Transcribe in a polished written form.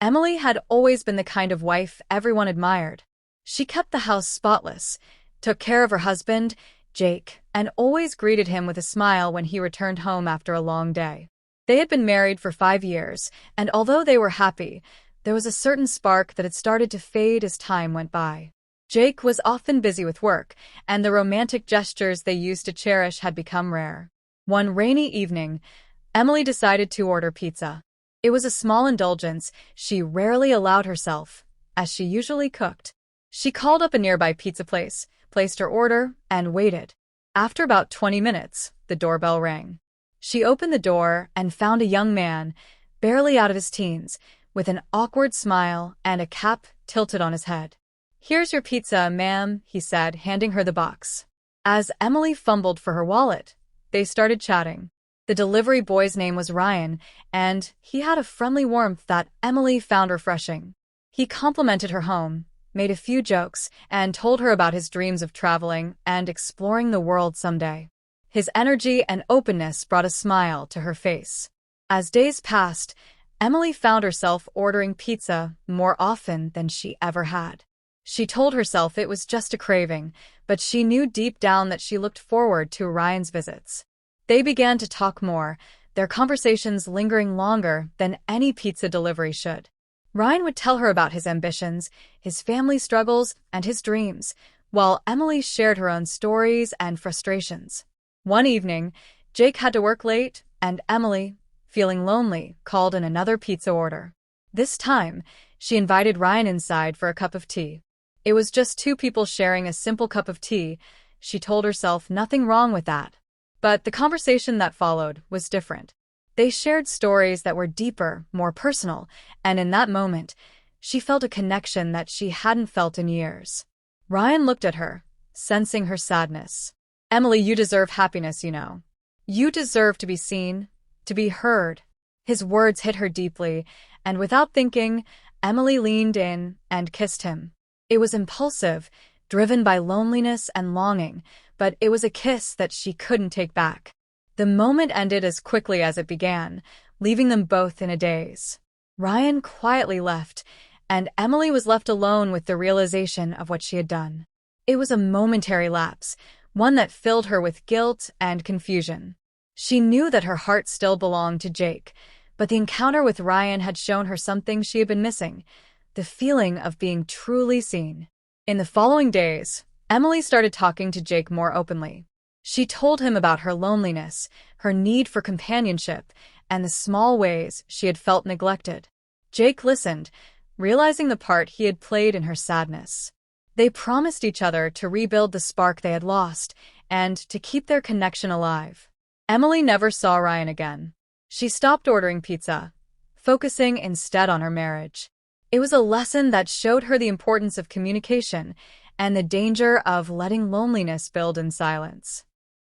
Emily had always been the kind of wife everyone admired. She kept the house spotless, took care of her husband, Jake, and always greeted him with a smile when he returned home after a long day. They had been married for 5 years, and although they were happy, there was a certain spark that had started to fade as time went by. Jake was often busy with work, and the romantic gestures they used to cherish had become rare. One rainy evening, Emily decided to order pizza. It was a small indulgence she rarely allowed herself, as she usually cooked. She called up a nearby pizza place, placed her order, and waited. After about 20 minutes, the doorbell rang. She opened the door and found a young man, barely out of his teens, with an awkward smile and a cap tilted on his head. "Here's your pizza, ma'am," he said, handing her the box. As Emily fumbled for her wallet, they started chatting. The delivery boy's name was Ryan, and he had a friendly warmth that Emily found refreshing. He complimented her home, made a few jokes, and told her about his dreams of traveling and exploring the world someday. His energy and openness brought a smile to her face. As days passed, Emily found herself ordering pizza more often than she ever had. She told herself it was just a craving, but she knew deep down that she looked forward to Ryan's visits. They began to talk more, their conversations lingering longer than any pizza delivery should. Ryan would tell her about his ambitions, his family struggles, and his dreams, while Emily shared her own stories and frustrations. One evening, Jake had to work late, and Emily, feeling lonely, called in another pizza order. This time, she invited Ryan inside for a cup of tea. It was just two people sharing a simple cup of tea. She told herself nothing wrong with that. But the conversation that followed was different. They shared stories that were deeper, more personal, and in that moment, she felt a connection that she hadn't felt in years. Ryan looked at her, sensing her sadness. "Emily, you deserve happiness, you know. You deserve to be seen, to be heard." His words hit her deeply, and without thinking, Emily leaned in and kissed him. It was impulsive, driven by loneliness and longing, but it was a kiss that she couldn't take back. The moment ended as quickly as it began, leaving them both in a daze. Ryan quietly left, and Emily was left alone with the realization of what she had done. It was a momentary lapse, one that filled her with guilt and confusion. She knew that her heart still belonged to Jake, but the encounter with Ryan had shown her something she had been missing, the feeling of being truly seen. In the following days, Emily started talking to Jake more openly. She told him about her loneliness, her need for companionship, and the small ways she had felt neglected. Jake listened, realizing the part he had played in her sadness. They promised each other to rebuild the spark they had lost and to keep their connection alive. Emily never saw Ryan again. She stopped ordering pizza, focusing instead on her marriage. It was a lesson that showed her the importance of communication and the danger of letting loneliness build in silence.